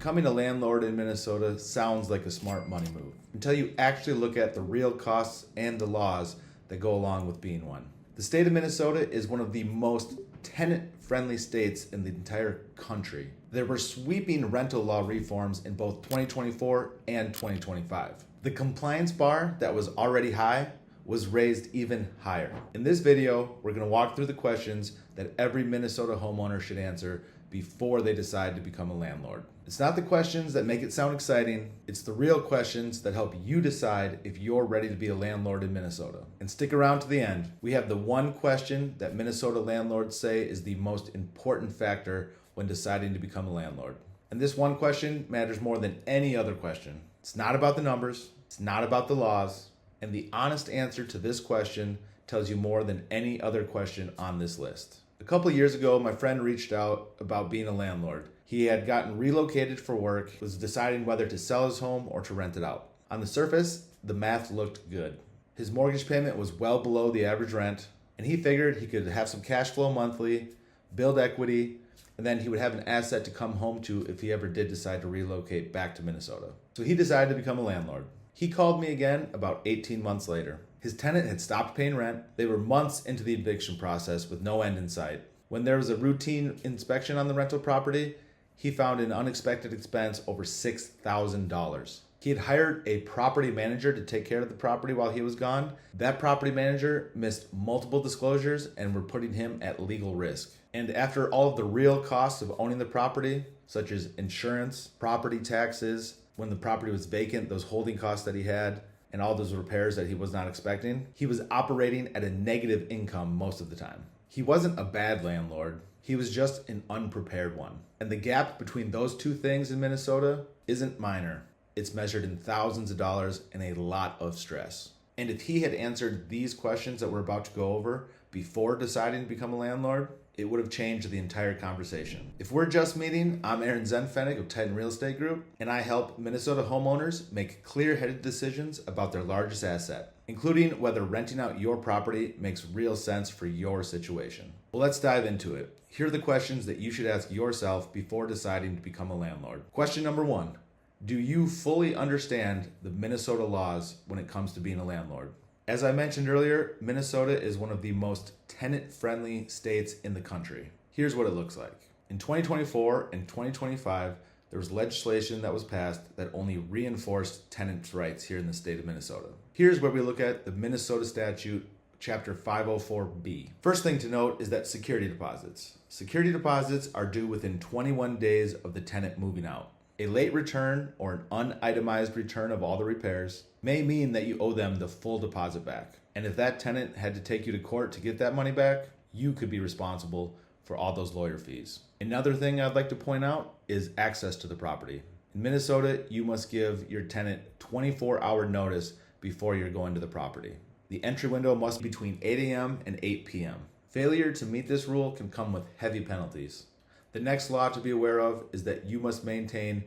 Becoming a landlord in Minnesota sounds like a smart money move until you actually look at the real costs and the laws that go along with being one. The state of Minnesota is one of the most tenant-friendly states in the entire country. There were sweeping rental law reforms in both 2024 and 2025. The compliance bar that was already high was raised even higher. In this video, we're going to walk through the questions that every Minnesota homeowner should answer before they decide to become a landlord. It's not the questions that make it sound exciting, it's the real questions that help you decide if you're ready to be a landlord in Minnesota. And stick around to the end. We have the one question that Minnesota landlords say is the most important factor when deciding to become a landlord. And this one question matters more than any other question. It's not about the numbers, it's not about the laws, and the honest answer to this question tells you more than any other question on this list. A couple of years ago, my friend reached out about being a landlord. He had gotten relocated for work, was deciding whether to sell his home or to rent it out. On the surface, the math looked good. His mortgage payment was well below the average rent, and he figured he could have some cash flow monthly, build equity, and then he would have an asset to come home to if he ever did decide to relocate back to Minnesota. So he decided to become a landlord. He called me again about 18 months later. His tenant had stopped paying rent. They were months into the eviction process with no end in sight. When there was a routine inspection on the rental property, he found an unexpected expense over $6,000. He had hired a property manager to take care of the property while he was gone. That property manager missed multiple disclosures and were putting him at legal risk. And after all of the real costs of owning the property, such as insurance, property taxes, when the property was vacant, those holding costs that he had, and all those repairs that he was not expecting, he was operating at a negative income most of the time. He wasn't a bad landlord. He was just an unprepared one. And the gap between those two things in Minnesota isn't minor. It's measured in thousands of dollars and a lot of stress. And if he had answered these questions that we're about to go over before deciding to become a landlord, it would have changed the entire conversation. If we're just meeting, I'm Zehnpfennig of Titan Real Estate Group, and I help Minnesota homeowners make clear-headed decisions about their largest asset, including whether renting out your property makes real sense for your situation. Well, let's dive into it. Here are the questions that you should ask yourself before deciding to become a landlord. Question number 1. Do you fully understand the Minnesota laws when it comes to being a landlord? As I mentioned earlier, Minnesota is one of the most tenant-friendly states in the country. Here's what it looks like. In 2024 and 2025, there was legislation that was passed that only reinforced tenants' rights here in the state of Minnesota. Here's where we look at the Minnesota statute, Chapter 504B. First thing to note is that security deposits. Security deposits are due within 21 days of the tenant moving out. A late return or an unitemized return of all the repairs may mean that you owe them the full deposit back. And if that tenant had to take you to court to get that money back, you could be responsible for all those lawyer fees. Another thing I'd like to point out is access to the property. In Minnesota, you must give your tenant 24-hour notice before you're going to the property. The entry window must be between 8 a.m. and 8 p.m. Failure to meet this rule can come with heavy penalties. The next law to be aware of is that you must maintain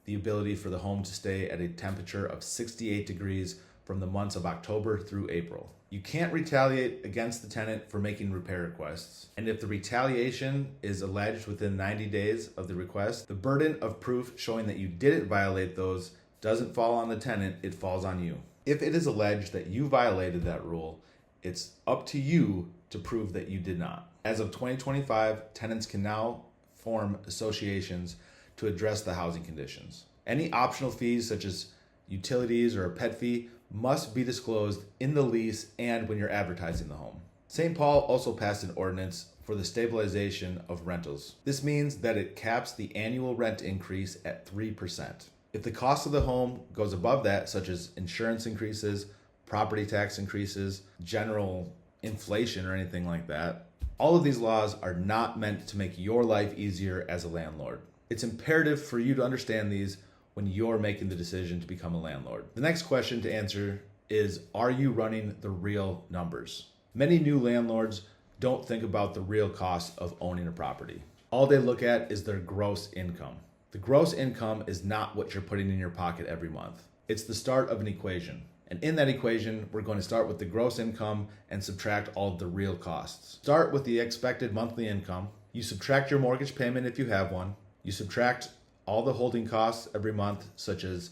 the ability for the home to stay at a temperature of 68 degrees from the months of October through April. You can't retaliate against the tenant for making repair requests. And if the retaliation is alleged within 90 days of the request, the burden of proof showing that you didn't violate those doesn't fall on the tenant, it falls on you. If it is alleged that you violated that rule, it's up to you to prove that you did not. As of 2025, tenants can now form associations to address the housing conditions. Any optional fees such as utilities or a pet fee must be disclosed in the lease and when you're advertising the home. St. Paul also passed an ordinance for the stabilization of rentals. This means that it caps the annual rent increase at 3%. If the cost of the home goes above that, such as insurance increases, property tax increases, general inflation or anything like that, all of these laws are not meant to make your life easier as a landlord. It's imperative for you to understand these when you're making the decision to become a landlord. The next question to answer is, are you running the real numbers? Many new landlords don't think about the real cost of owning a property. All they look at is their gross income. The gross income is not what you're putting in your pocket every month. It's the start of an equation. And in that equation, we're going to start with the gross income and subtract all of the real costs. Start with the expected monthly income. You subtract your mortgage payment if you have one. You subtract all the holding costs every month, such as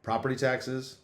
property taxes,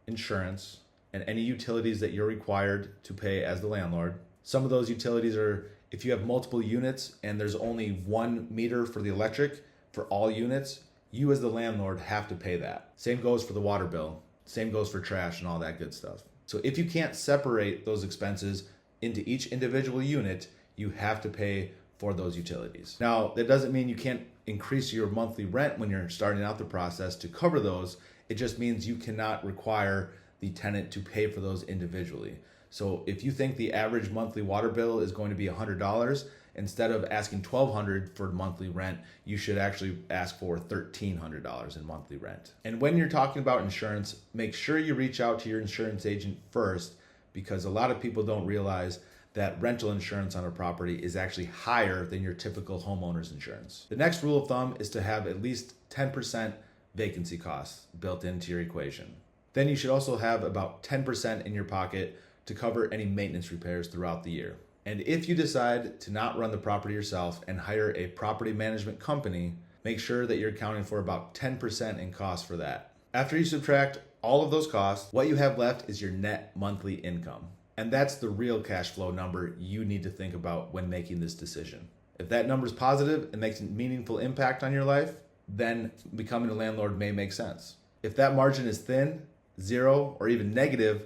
insurance, and any utilities that you're required to pay as the landlord. Some of those utilities are if you have multiple units and there's only 1 meter for the electric for all units, you as the landlord have to pay that. Same goes for the water bill. Same goes for trash and all that good stuff. So if you can't separate those expenses into each individual unit, you have to pay for those utilities. Now, that doesn't mean you can't increase your monthly rent when you're starting out the process to cover those. It just means you cannot require the tenant to pay for those individually. So if you think the average monthly water bill is going to be $100, instead of asking $1,200 for monthly rent, you should actually ask for $1,300 in monthly rent. And when you're talking about insurance, make sure you reach out to your insurance agent first, because a lot of people don't realize that rental insurance on a property is actually higher than your typical homeowner's insurance. The next rule of thumb is to have at least 10% vacancy costs built into your equation. Then you should also have about 10% in your pocket to cover any maintenance repairs throughout the year. And if you decide to not run the property yourself and hire a property management company, make sure that you're accounting for about 10% in costs for that. After you subtract all of those costs, what you have left is your net monthly income. And that's the real cash flow number you need to think about when making this decision. If that number is positive and makes a meaningful impact on your life, then becoming a landlord may make sense. If that margin is thin, zero, or even negative,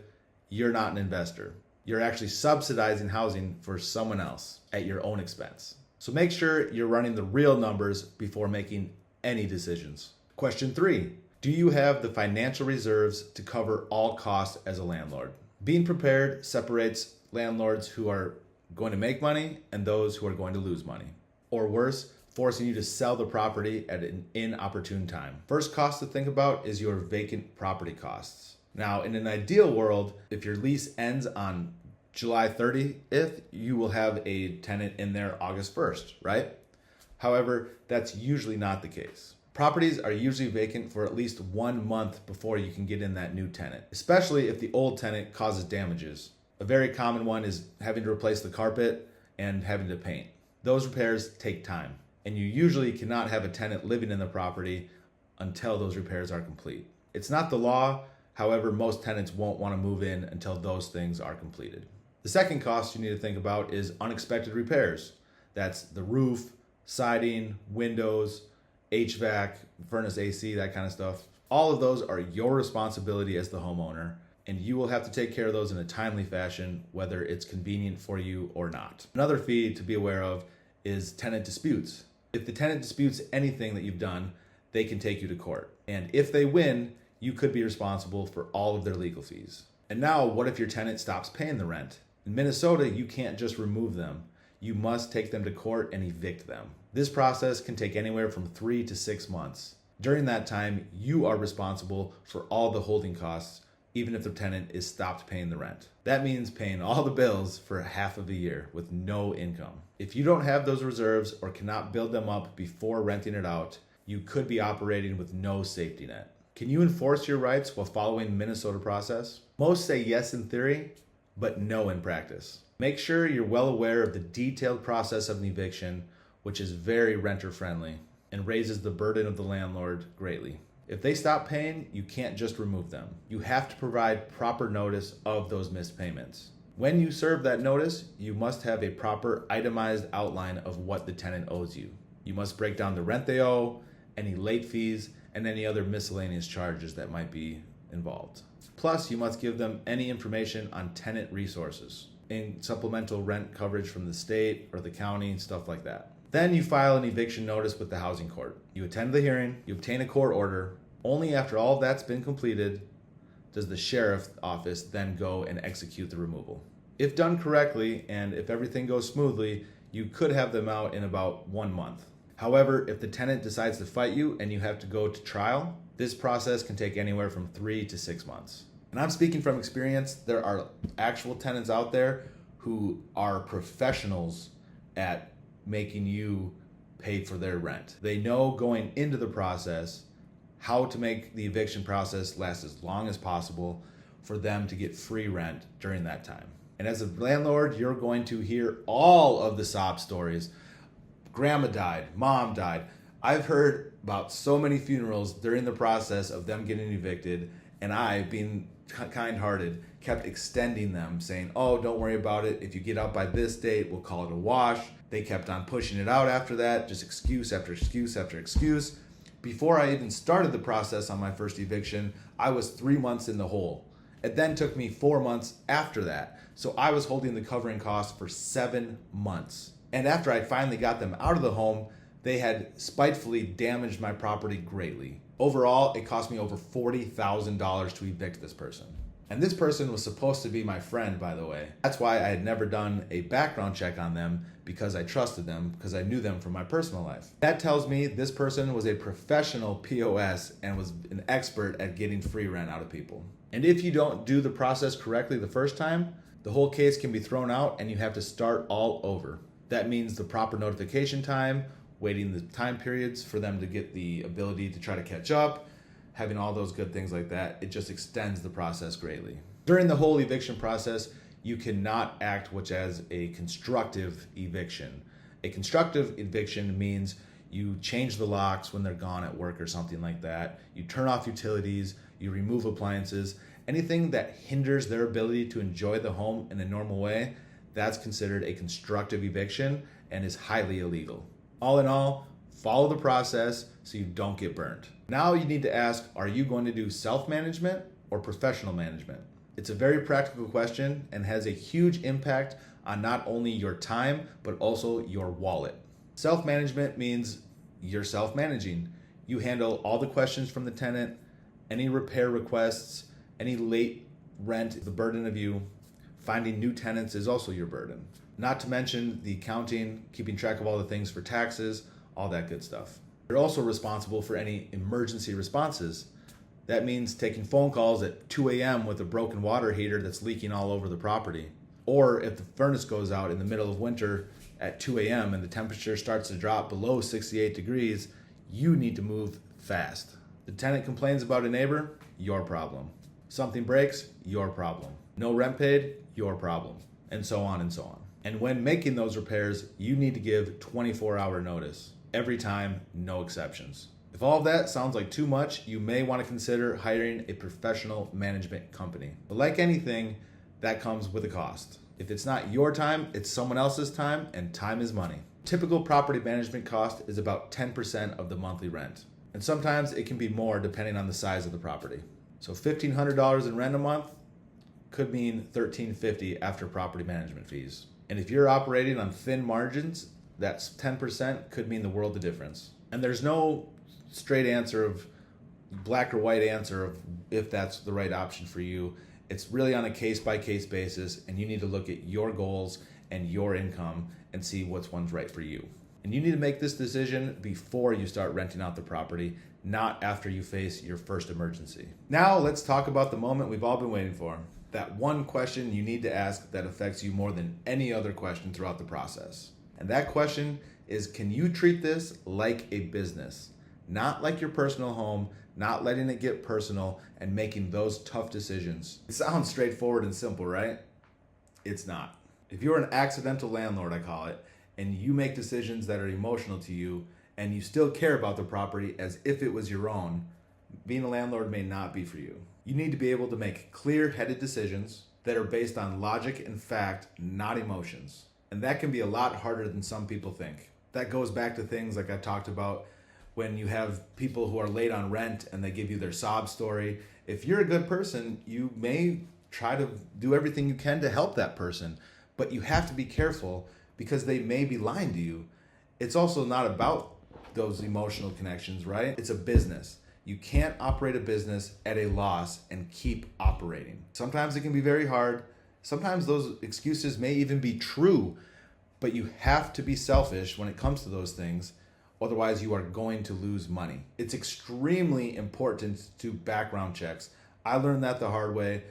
you're not an investor. You're actually subsidizing housing for someone else at your own expense. So make sure you're running the real numbers before making any decisions. Question 3, do you have the financial reserves to cover all costs as a landlord? Being prepared separates landlords who are going to make money and those who are going to lose money. Or worse, forcing you to sell the property at an inopportune time. First cost to think about is your vacant property costs. Now, in an ideal world, if your lease ends on July 30th, you will have a tenant in there August 1st, right? However, that's usually not the case. Properties are usually vacant for at least 1 month before you can get in that new tenant, especially if the old tenant causes damages. A very common one is having to replace the carpet and having to paint. Those repairs take time, and you usually cannot have a tenant living in the property until those repairs are complete. It's not the law. However, most tenants won't want to move in until those things are completed. The second cost you need to think about is unexpected repairs. That's the roof, siding, windows, HVAC, furnace AC, that kind of stuff. All of those are your responsibility as the homeowner, and you will have to take care of those in a timely fashion, whether it's convenient for you or not. Another fee to be aware of is tenant disputes. If the tenant disputes anything that you've done, they can take you to court. And if they win, you could be responsible for all of their legal fees. And now, what if your tenant stops paying the rent? In Minnesota, you can't just remove them. You must take them to court and evict them. This process can take anywhere from 3 to 6 months. During that time, you are responsible for all the holding costs, even if the tenant is stopped paying the rent. That means paying all the bills for half of a year with no income. If you don't have those reserves or cannot build them up before renting it out, you could be operating with no safety net. Can you enforce your rights while following the Minnesota process? Most say yes in theory, but no in practice. Make sure you're well aware of the detailed process of an eviction, which is very renter friendly and raises the burden of the landlord greatly. If they stop paying, you can't just remove them. You have to provide proper notice of those missed payments. When you serve that notice, you must have a proper itemized outline of what the tenant owes you. You must break down the rent they owe, any late fees, and any other miscellaneous charges that might be involved. Plus, you must give them any information on tenant resources, in supplemental rent coverage from the state or the county and stuff like that. Then you file an eviction notice with the housing court. You attend the hearing, you obtain a court order. Only after all of that's been completed does the sheriff's office then go and execute the removal. If done correctly and if everything goes smoothly, you could have them out in about 1 month. However, if the tenant decides to fight you and you have to go to trial, this process can take anywhere from 3 to 6 months. And I'm speaking from experience. There are actual tenants out there who are professionals at making you pay for their rent. They know going into the process how to make the eviction process last as long as possible for them to get free rent during that time. And as a landlord, you're going to hear all of the sob stories. Grandma died, mom died, I've heard about so many funerals during the process of them getting evicted, and I, being kind-hearted, kept extending them, saying, oh, don't worry about it. If you get out by this date, we'll call it a wash. They kept on pushing it out after that, just excuse after excuse after excuse. Before I even started the process on my first eviction, I was 3 months in the hole. It then took me 4 months after that. So I was holding the covering costs for 7 months. And after I finally got them out of the home, they had spitefully damaged my property greatly. Overall, it cost me over $40,000 to evict this person. And this person was supposed to be my friend, by the way. That's why I had never done a background check on them, because I trusted them, because I knew them from my personal life. That tells me this person was a professional POS and was an expert at getting free rent out of people. And if you don't do the process correctly the first time, the whole case can be thrown out and you have to start all over. That means the proper notification time, waiting the time periods for them to get the ability to try to catch up, having all those good things like that. It just extends the process greatly. During the whole eviction process, you cannot act which as a constructive eviction. A constructive eviction means you change the locks when they're gone at work or something like that. You turn off utilities, you remove appliances, anything that hinders their ability to enjoy the home in a normal way, that's considered a constructive eviction and is highly illegal. All in all, follow the process so you don't get burned. Now you need to ask, are you going to do self-management or professional management? It's a very practical question and has a huge impact on not only your time, but also your wallet. Self-management means you're self-managing. You handle all the questions from the tenant, any repair requests, any late rent, the burden of you. Finding new tenants is also your burden. Not to mention the accounting, keeping track of all the things for taxes, all that good stuff. You're also responsible for any emergency responses. That means taking phone calls at 2 a.m. with a broken water heater that's leaking all over the property. Or if the furnace goes out in the middle of winter at 2 a.m. and the temperature starts to drop below 68 degrees, you need to move fast. The tenant complains about a neighbor, your problem. Something breaks, your problem. No rent paid, your problem. And so on and so on. And when making those repairs, you need to give 24-hour notice. Every time, no exceptions. If all of that sounds like too much, you may want to consider hiring a professional management company. But like anything, that comes with a cost. If it's not your time, it's someone else's time, and time is money. Typical property management cost is about 10% of the monthly rent. And sometimes it can be more depending on the size of the property. So $1,500 in rent a month could mean $1,350 after property management fees. And if you're operating on thin margins, that's 10% could mean the world of difference. And there's no straight answer of black or white answer of if that's the right option for you. It's really on a case-by-case basis, and you need to look at your goals and your income and see which one's right for you. And you need to make this decision before you start renting out the property, not after you face your first emergency. Now let's talk about the moment we've all been waiting for. That one question you need to ask that affects you more than any other question throughout the process. And that question is, can you treat this like a business? Not like your personal home, not letting it get personal and making those tough decisions. It sounds straightforward and simple, right? It's not. If you're an accidental landlord, I call it, and you make decisions that are emotional to you and you still care about the property as if it was your own, being a landlord may not be for you. You need to be able to make clear-headed decisions that are based on logic and fact, not emotions. And that can be a lot harder than some people think. That goes back to things like I talked about when you have people who are late on rent and they give you their sob story. If you're a good person, you may try to do everything you can to help that person, but you have to be careful because they may be lying to you. It's also not about those emotional connections, right? It's a business. You can't operate a business at a loss and keep operating. Sometimes it can be very hard. Sometimes those excuses may even be true, but you have to be selfish when it comes to those things. Otherwise, you are going to lose money. It's extremely important to background checks. I learned that the hard way.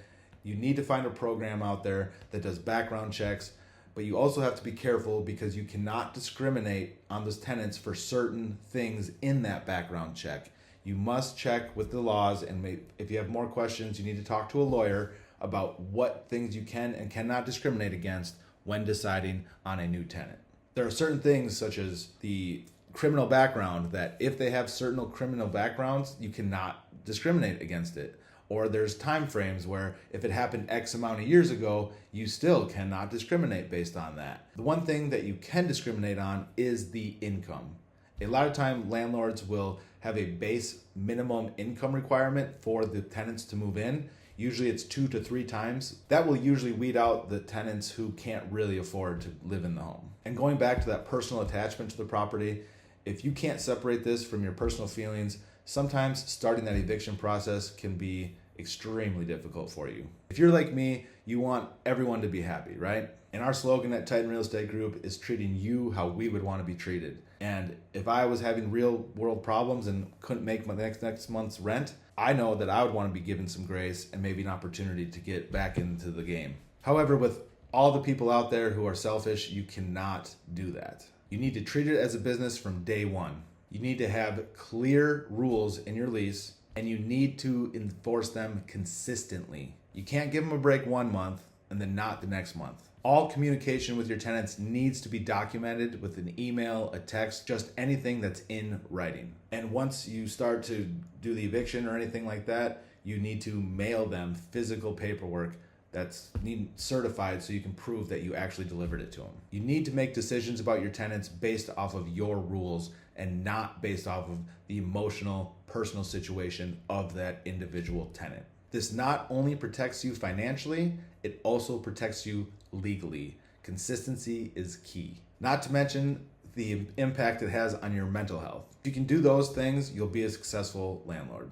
You need to find a program out there that does background checks, but you also have to be careful because you cannot discriminate on those tenants for certain things in that background check. You must check with the laws, and if you have more questions, you need to talk to a lawyer about what things you can and cannot discriminate against when deciding on a new tenant. There are certain things such as the criminal background, that if they have certain criminal backgrounds, you cannot discriminate against it. Or there's time frames where if it happened X amount of years ago, you still cannot discriminate based on that. The one thing that you can discriminate on is the income. A lot of time landlords will have a base minimum income requirement for the tenants to move in. Usually it's 2 to 3 times. That will usually weed out the tenants who can't really afford to live in the home. And going back to that personal attachment to the property, if you can't separate this from your personal feelings, sometimes starting that eviction process can be extremely difficult for you. If you're like me, you want everyone to be happy, right? And our slogan at Titan Real Estate Group is treating you how we would want to be treated. And if I was having real world problems and couldn't make my next month's rent, I know that I would want to be given some grace and maybe an opportunity to get back into the game. However, with all the people out there who are selfish, you cannot do that. You need to treat it as a business from day one. You need to have clear rules in your lease, and you need to enforce them consistently. You can't give them a break 1 month and then not the next month. All communication with your tenants needs to be documented with an email, a text, just anything that's in writing. And once you start to do the eviction or anything like that, you need to mail them physical paperwork that's certified so you can prove that you actually delivered it to them. You need to make decisions about your tenants based off of your rules and not based off of the emotional, personal situation of that individual tenant. This not only protects you financially, it also protects you legally. Consistency is key. Not to mention the impact it has on your mental health. If you can do those things, you'll be a successful landlord.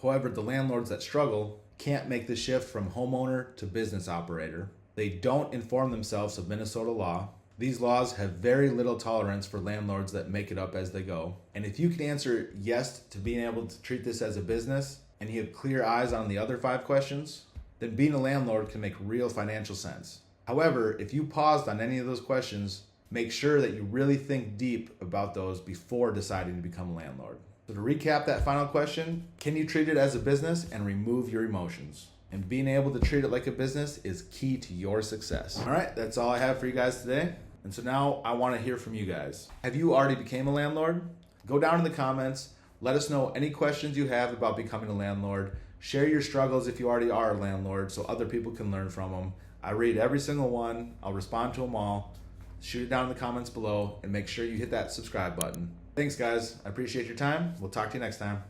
However, the landlords that struggle can't make the shift from homeowner to business operator. They don't inform themselves of Minnesota law. These laws have very little tolerance for landlords that make it up as they go. And if you can answer yes to being able to treat this as a business, and you have clear eyes on the other 5 questions, then being a landlord can make real financial sense. However, if you paused on any of those questions, make sure that you really think deep about those before deciding to become a landlord. So to recap that final question, can you treat it as a business and remove your emotions? And being able to treat it like a business is key to your success. All right, that's all I have for you guys today. And so now I want to hear from you guys. Have you already became a landlord? Go down in the comments. Let us know any questions you have about becoming a landlord. Share your struggles if you already are a landlord so other people can learn from them. I read every single one. I'll respond to them all. Shoot it down in the comments below and make sure you hit that subscribe button. Thanks, guys. I appreciate your time. We'll talk to you next time.